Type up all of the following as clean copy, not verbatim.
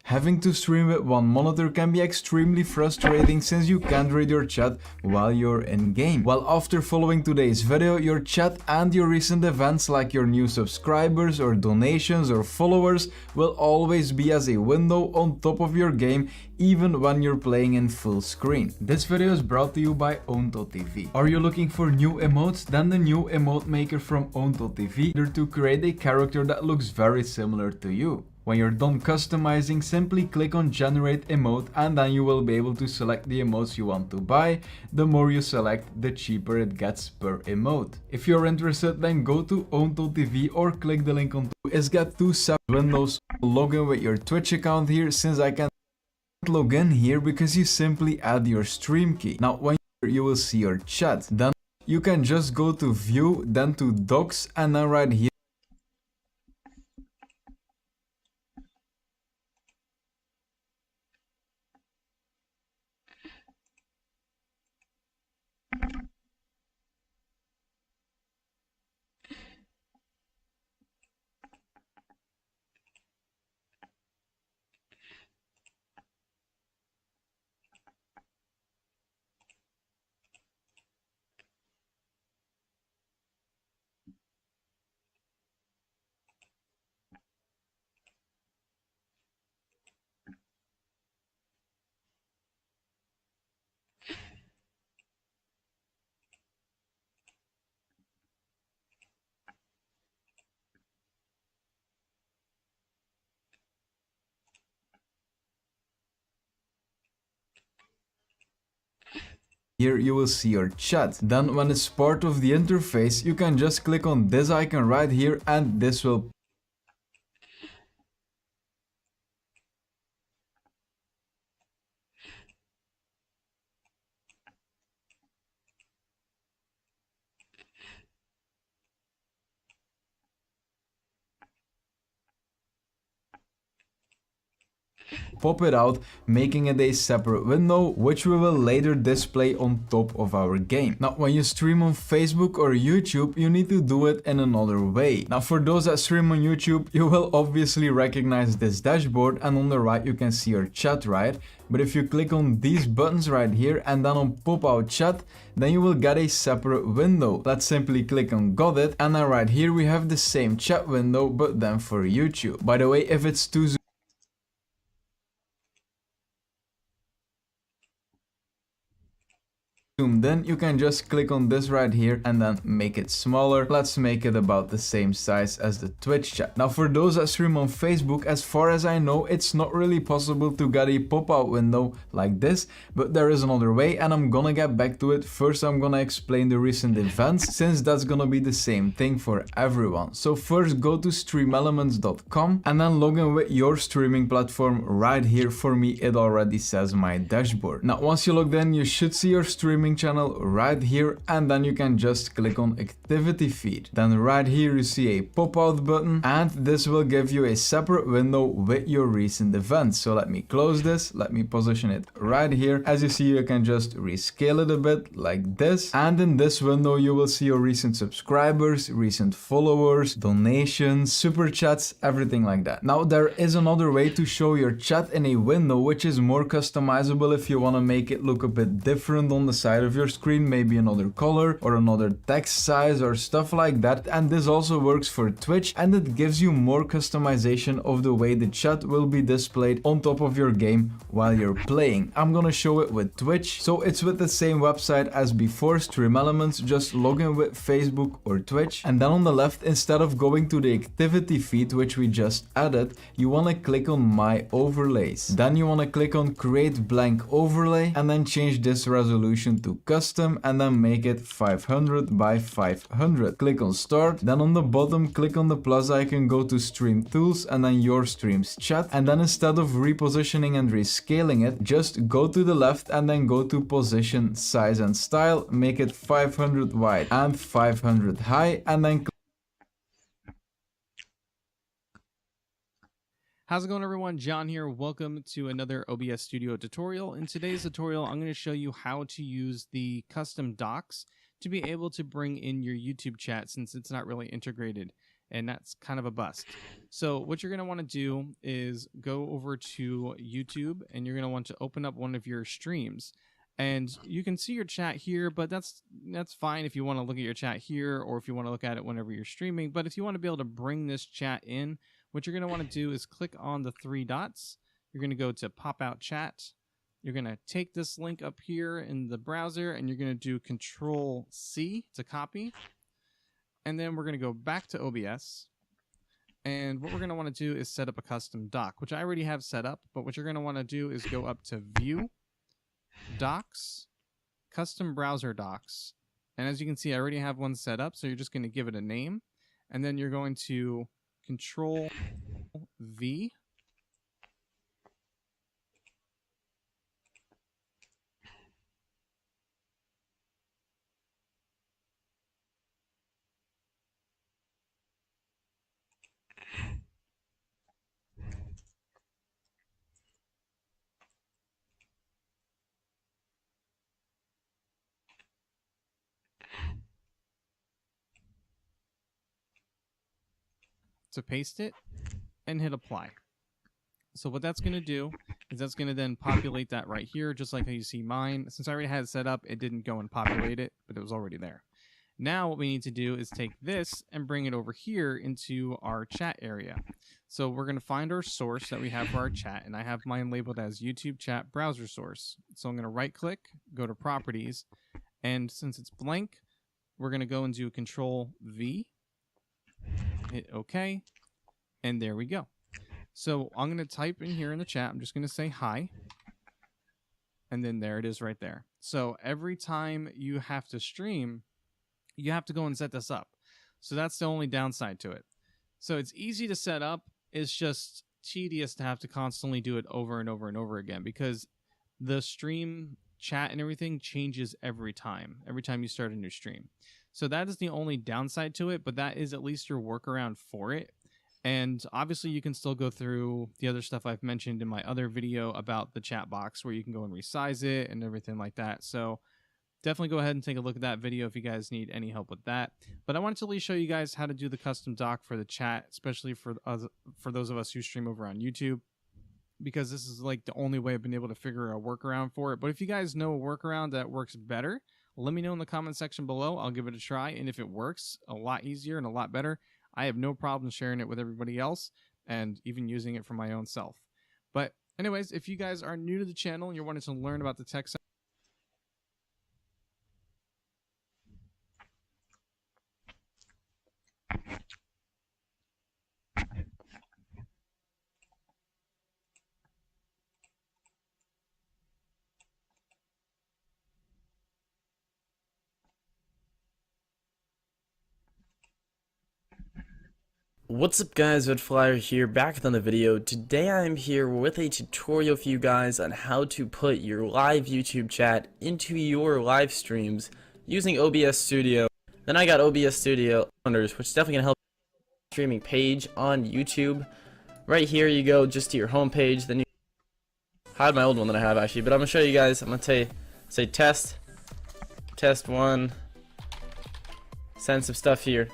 Having to stream with one monitor can be extremely frustrating since you can't read your chat while you're in game. Well, after following today's video, your chat and your recent events like your new subscribers or donations or followers will always be as a window on top of your game even when you're playing in full screen. This video is brought to you by Own.tv. Are you looking for new emotes? Then the new emote maker from Own.tv there to create a character that looks very similar to you. When you're done customizing, simply click on generate emote and then you will be able to select the emotes you want to buy. The more you select, the cheaper it gets per emote. If you're interested, then go to Own.tv or click the link on top. Is get two separate windows. Log in with your Twitch account here since I can't log in here because you simply add your stream key. Now when you will see your chat, then you can just go to view, then to docs, and then right here you will see your chat. Then when it's part of the interface, you can just click on this icon right here and this will pop it out, making it a separate window, which we will later display on top of our game. Now, when you stream on Facebook or YouTube, you need to do it in another way. Now, for those that stream on YouTube, you will obviously recognize this dashboard, and on the right, you can see your chat, right? But if you click on these buttons right here and then on pop out chat, then you will get a separate window. Let's simply click on got it, and then right here we have the same chat window, but then for YouTube. By the way, if it's too zoomed in, you can just click on this right here and then make it smaller. Let's make it about the same size as the Twitch chat. Now for those that stream on Facebook, as far as I know, it's not really possible to get a pop-out window like this, but there is another way and I'm gonna get back to it. First I'm gonna explain the recent events since that's gonna be the same thing for everyone. So first go to streamelements.com and then log in with your streaming platform right here. For me it already says my dashboard. Now once you logged in, you should see your streaming channel right here and then you can just click on activity feed. Then right here you see a pop-out button and this will give you a separate window with your recent events. So let me close this, let me position it right here. As you see, you can just rescale it a bit like this, and in this window you will see your recent subscribers, recent followers, donations, super chats, everything like that. Now there is another way to show your chat in a window which is more customizable if you want to make it look a bit different on the side of your screen, maybe another color or another text size or stuff like that. And this also works for Twitch and it gives you more customization of the way the chat will be displayed on top of your game while you're playing. I'm gonna show it with Twitch. So it's with the same website as before, Stream Elements. Just log in with Facebook or Twitch, and then on the left, instead of going to the activity feed which we just added, you want to click on my overlays. Then you want to click on create blank overlay and then change this resolution to custom and then make it 500 by 500. Click on start, then on the bottom click on the plus icon, go to stream tools and then your streams chat, and then instead of repositioning and rescaling it, just go to the left and then go to position, size and style, make it 500 wide and 500 high, and then How's it going, everyone? John here. Welcome to another OBS Studio tutorial. In today's tutorial, I'm going to show you how to use the custom docs to be able to bring in your YouTube chat since it's not really integrated. and that's kind of a bust. So what you're going to want to do is go over to YouTube, and you're going to want to open up one of your streams. And you can see your chat here, but that's fine if you want to look at your chat here, or if you want to look at it whenever you're streaming. But if you want to be able to bring this chat in, what you're going to want to do is click on the three dots. You're going to go to pop out chat. You're going to take this link up here in the browser, and you're going to do Control C to copy. And then we're going to go back to OBS. And what we're going to want to do is set up a custom doc, which I already have set up. But what you're going to want to do is go up to View, Docs, Custom Browser Docs. And as you can see, I already have one set up. So you're just going to give it a name. And then you're going to Control V. To paste it and hit apply. So what that's going to do is that's going to then populate that right here, just like how you see mine. Since I already had it set up, it didn't go and populate it, but it was already there. Now what we need to do is take this and bring it over here into our chat area. So we're going to find our source that we have for our chat, and I have mine labeled as YouTube chat browser source. So I'm going to right click, go to properties, and since it's blank, we're going to go and do Control V, hit OK, and there we go. So I'm going to type in here in the chat, I'm just going to say hi, and then there it is right there. So every time you have to stream, you have to go and set this up. So that's the only downside to it. So it's easy to set up, it's just tedious to have to constantly do it over and over and over again, because the stream chat and everything changes every time you start a new stream. So that is the only downside to it, but that is at least your workaround for it. And obviously you can still go through the other stuff I've mentioned in my other video about the chat box, where you can go and resize it and everything like that. So definitely go ahead and take a look at that video if you guys need any help with that. But I wanted to at least show you guys how to do the custom doc for the chat, especially for those of us who stream over on YouTube, because this is like the only way I've been able to figure a workaround for it. But if you guys know a workaround that works better, let me know in the comment section below. I'll give it a try, and if it works a lot easier and a lot better, I have no problem sharing it with everybody else and even using it for my own self. But anyways, if you guys are new to the channel and you're wanting to learn about the tech side, What's up guys, Redflyer here, back with another video. Today I'm here with a tutorial for you guys on how to put your live YouTube chat into your live streams using OBS Studio. Then I got OBS Studio which is definitely going to help streaming page on YouTube. Right here you go just to your home page, then you hide my old one that I have actually, but I'm going to show you guys. I'm going to say test 1, send some stuff here.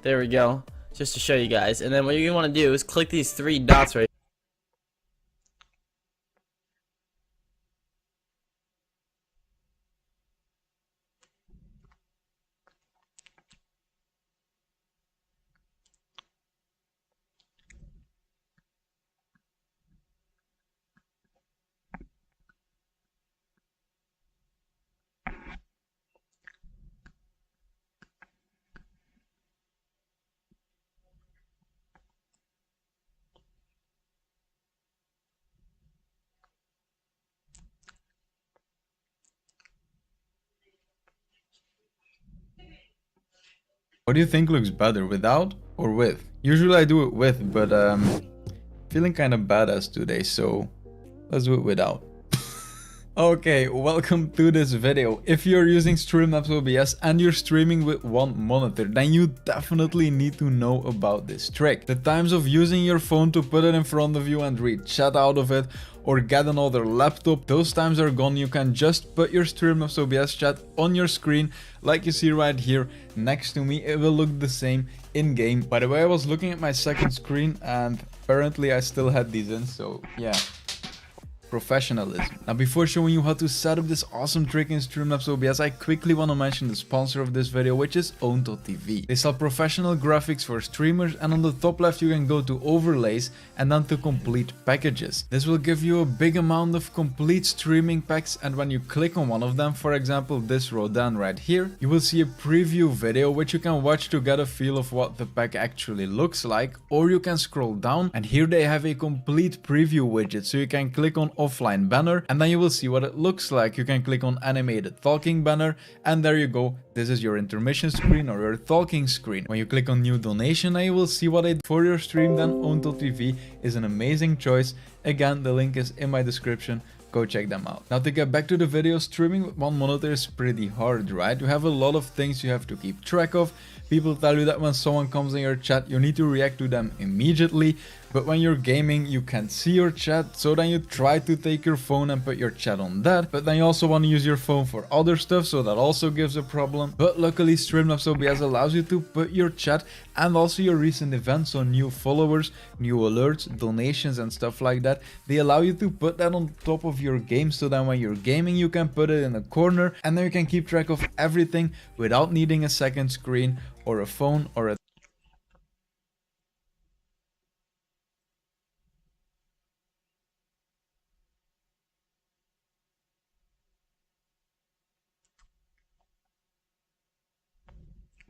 There we go. Just to show you guys, and then what you want to do is click these 3 dots right. What do you think looks better, without or with? Usually I do it with, but feeling kind of badass today, so let's do it without. Okay, welcome to this video. If you're using Streamlabs OBS and you're streaming with one monitor, then you definitely need to know about this trick. The times of using your phone to put it in front of you and read chat out of it, or get another laptop, those times are gone. You can just put your Streamlabs OBS chat on your screen, like you see right here next to me. It will look the same in game. By the way, I was looking at my second screen and apparently I still had these in, so yeah. Professionalism. Now, before showing you how to set up this awesome trick in Streamlabs OBS, I quickly want to mention the sponsor of this video, which is Own.tv. They sell professional graphics for streamers, and on the top left you can go to overlays and then to complete packages. This will give you a big amount of complete streaming packs, and when you click on one of them, for example this row down right here, you will see a preview video which you can watch to get a feel of what the pack actually looks like, or you can scroll down and here they have a complete preview widget, so you can click on offline banner and then you will see what it looks like. You can click on animated talking banner and there you go. This is your intermission screen or your talking screen. When you click on new donation, then you will see what I did for your stream. Then Own.tv is an amazing choice. Again, the link is in my description. Go check them out. Now, to get back to the video, streaming with one monitor is pretty hard, right? You have a lot of things you have to keep track of. People tell you that when someone comes in your chat, you need to react to them immediately. But when you're gaming, you can't see your chat, so then you try to take your phone and put your chat on that. But then you also want to use your phone for other stuff, so that also gives a problem. But luckily, Streamlabs OBS allows you to put your chat and also your recent events, so new followers, new alerts, donations and stuff like that. They allow you to put that on top of your game, so then when you're gaming, you can put it in a corner and then you can keep track of everything without needing a second screen or a phone or a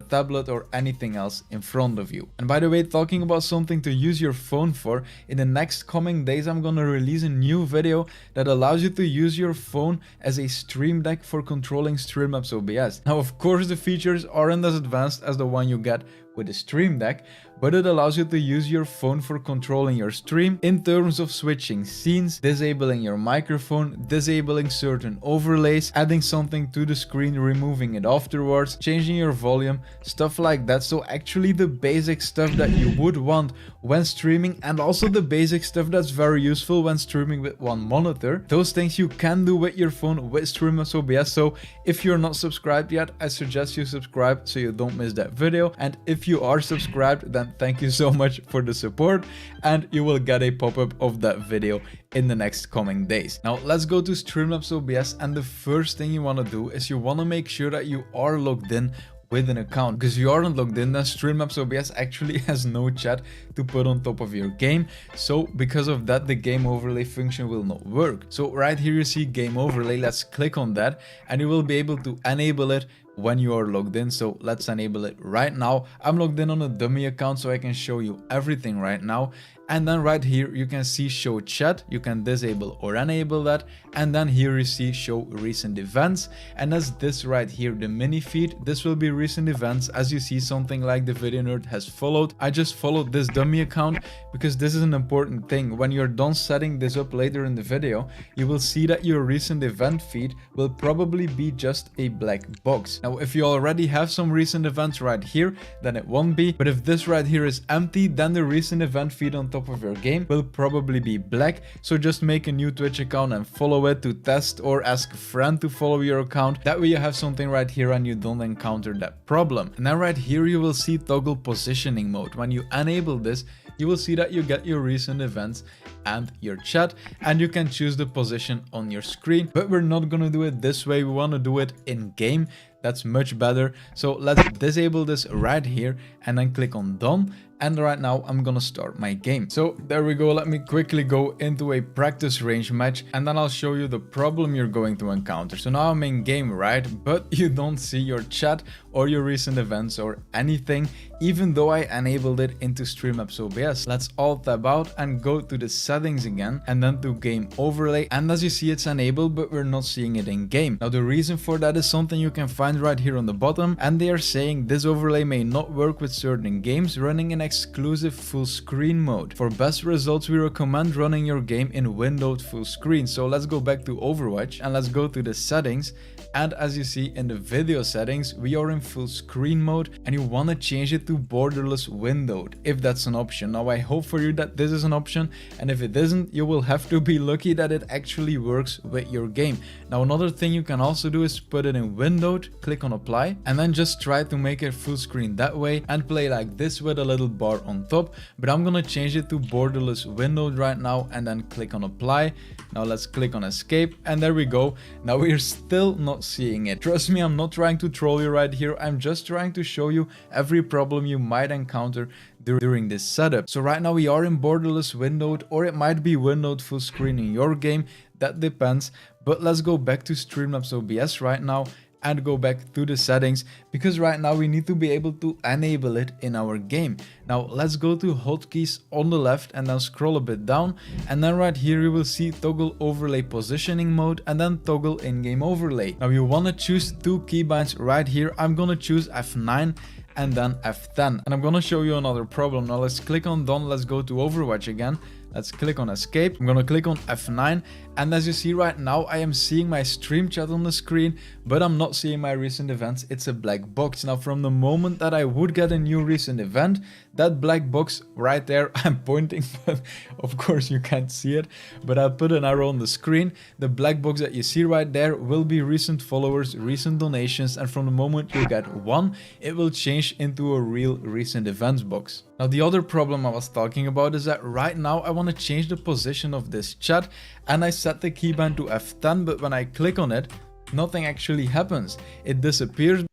tablet or anything else in front of you. And by the way, talking about something to use your phone for, in the next coming days I'm gonna release a new video that allows you to use your phone as a stream deck for controlling Streamlabs OBS. Now, of course, the features aren't as advanced as the one you get with the Stream Deck, but it allows you to use your phone for controlling your stream in terms of switching scenes, disabling your microphone, disabling certain overlays, adding something to the screen, removing it afterwards, changing your volume, stuff like that. So actually the basic stuff that you would want when streaming, and also the basic stuff that's very useful when streaming with one monitor. Those things you can do with your phone with Streamlabs OBS. So if you're not subscribed yet, I suggest you subscribe so you don't miss that video. And if you are subscribed, then thank you so much for the support, and you will get a pop-up of that video in the next coming days. Now let's go to Streamlabs OBS, and the first thing you want to do is you want to make sure that you are logged in with an account, because you aren't logged in, then Streamlabs OBS actually has no chat to put on top of your game. So because of that, the game overlay function will not work. So right here you see game overlay. Let's click on that and you will be able to enable it when you are logged in. So let's enable it right now. I'm logged in on a dummy account, so I can show you everything right now. And then right here you can see show chat. You can disable or enable that, and then here you see show recent events, and as this right here, the mini feed, this will be recent events. As you see, something like the video nerd has followed. I just followed this dummy account because this is an important thing. When you're done setting this up later in the video, you will see that your recent event feed will probably be just a black box. Now if you already have some recent events right here, then it won't be, but if this right here is empty, then the recent event feed on top of your game will probably be black. So just make a new Twitch account and follow it to test, or ask a friend to follow your account. That way you have something right here and you don't encounter that problem. And then right here you will see toggle positioning mode. When you enable this, you will see that you get your recent events and your chat, and you can choose the position on your screen. But we're not gonna do it this way, we want to do it in game. That's much better. So let's disable this right here and then click on done. And right now I'm gonna start my game. So there we go. Let me quickly go into a practice range match and then I'll show you the problem you're going to encounter. So now I'm in game, right? But you don't see your chat or your recent events or anything, even though I enabled it into Streamlabs OBS. Let's alt tab out and go to the settings again and then to game overlay. And as you see, it's enabled, but we're not seeing it in game. Now the reason for that is something you can find right here on the bottom, and they are saying this overlay may not work with certain games running in exclusive full screen mode. For best results, we recommend running your game in windowed full screen. So let's go back to Overwatch and let's go to the settings. And as you see in the video settings, we are in full screen mode and you want to change it to borderless windowed, if that's an option. Now I hope for you that this is an option, and if it isn't, you will have to be lucky that it actually works with your game. Now another thing you can also do is put it in windowed, click on apply, and then just try to make it full screen that way and play like this with a little bar on top. But I'm gonna change it to borderless windowed right now and then click on apply. Now let's click on escape and there we go. Now we're still not seeing it. Trust me, I'm not trying to troll you right here. I'm just trying to show you every problem you might encounter during this setup. So right now we are in borderless windowed, or it might be windowed full screen in your game. That depends. But let's go back to Streamlabs OBS right now and go back to the settings, because right now we need to be able to enable it in our game. Now let's go to hotkeys on the left and then scroll a bit down, and then right here you will see toggle overlay positioning mode and then toggle in-game overlay. Now you want to choose two keybinds right here. I'm gonna choose F9 and then F10, and I'm gonna show you another problem. Now let's click on done. Let's go to Overwatch again. Let's click on escape. I'm gonna click on F9, and as you see right now, I am seeing my stream chat on the screen, but I'm not seeing my recent events. It's a black box. Now from the moment that I would get a new recent event, that black box right there, I'm pointing, but of course you can't see it, but I'll put an arrow on the screen. The black box that you see right there will be recent followers, recent donations, and from the moment you get one, it will change into a real recent events box. Now the other problem I was talking about is that right now I want to change the position of this chat, and I set the keybind to F10, but when I click on it, nothing actually happens. It disappears.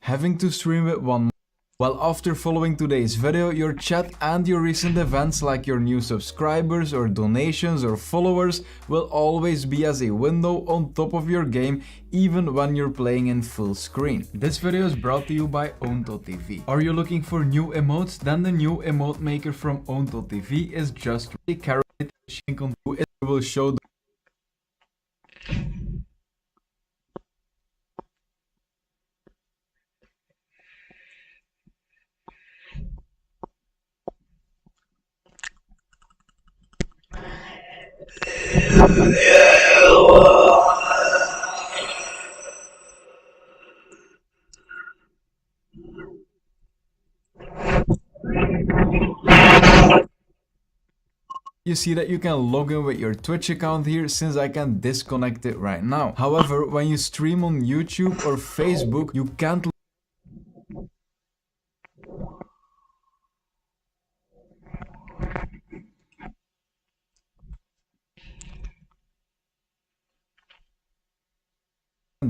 Having to stream with one. Well, after following today's video, your chat and your recent events like your new subscribers or donations or followers will always be as a window on top of your game, even when you're playing in full screen. This video is brought to you by Own.tv. Are you looking for new emotes? Then the new emote maker from Own.tv is just really carried. Which you can do is it will show the You see that you can log in with your Twitch account here, since I can disconnect it right now. However, when you stream on YouTube or Facebook, you can't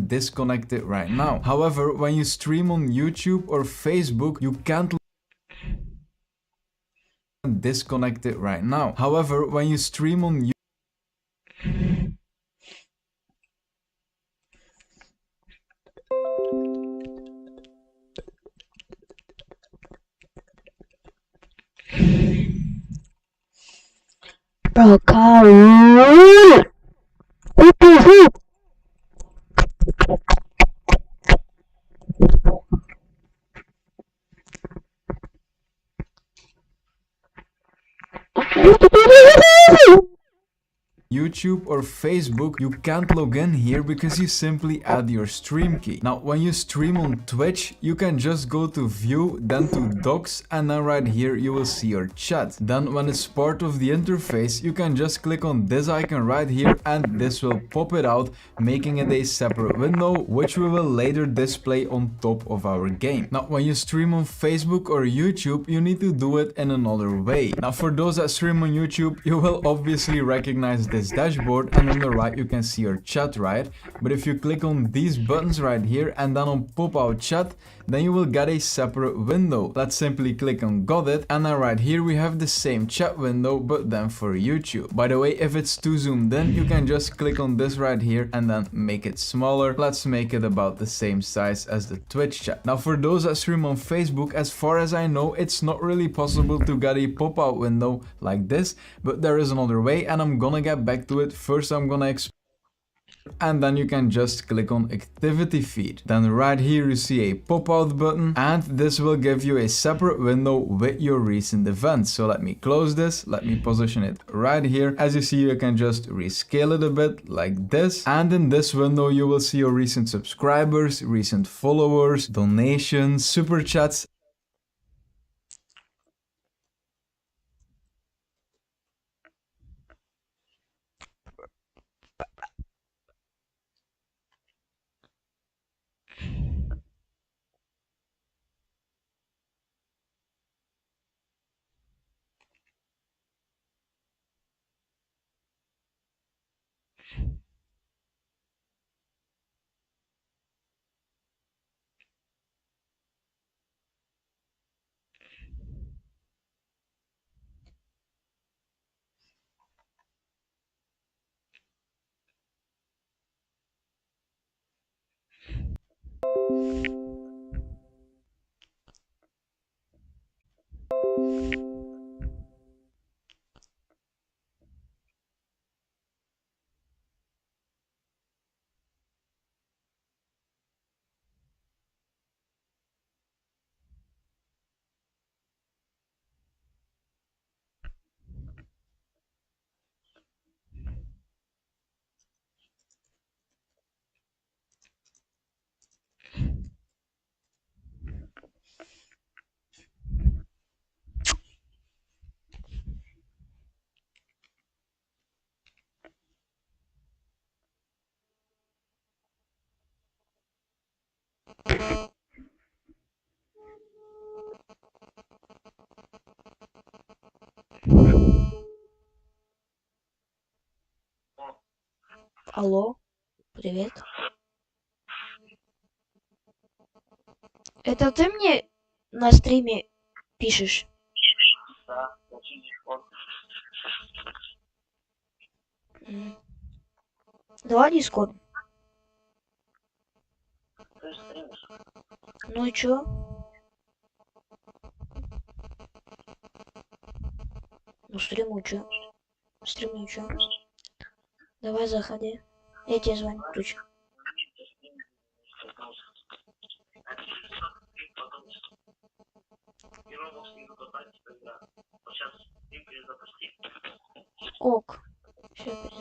disconnect it right now. However, when you stream on YouTube or Facebook, you can't disconnect it right now. However, when you stream on YouTube, Bro, Kyle. What the heck? YouTube or Facebook, you can't log in here because you simply add your stream key. Now, when you stream on Twitch, you can just go to view, then to docs, and then right here you will see your chat. Then when it's part of the interface, you can just click on this icon right here and this will pop it out, making it a separate window, which we will later display on top of our game. Now, when you stream on Facebook or YouTube, you need to do it in another way. Now, for those that stream on YouTube, you will obviously recognize this dashboard, and on the right you can see your chat, right? But if you click on these buttons right here and then on pop out chat, then you will get a separate window. Let's simply click on got it, and then right here we have the same chat window, but then for YouTube. By the way, if it's too zoomed in, you can just click on this right here and then make it smaller. Let's make it about the same size as the Twitch chat. Now, for those that stream on Facebook, as far as I know, it's not really possible to get a pop out window like this, but there is another way, and I'm gonna get back to it. First, I'm gonna explain. and then you can just click on activity feed. Then right here you see a pop-out button, and this will give you a separate window with your recent events. So let me close this, let me position it right here. As you see, you can just rescale it a bit like this, and in this window you will see your recent subscribers, recent followers, donations, super chats. Алло, привет. Это ты мне на стриме пишешь? М. Давай Дискорд. Ну и чё? Ну стриму чё? Стриму чё? Давай заходи. Я тебе звоню, ключ. Ок. Всё,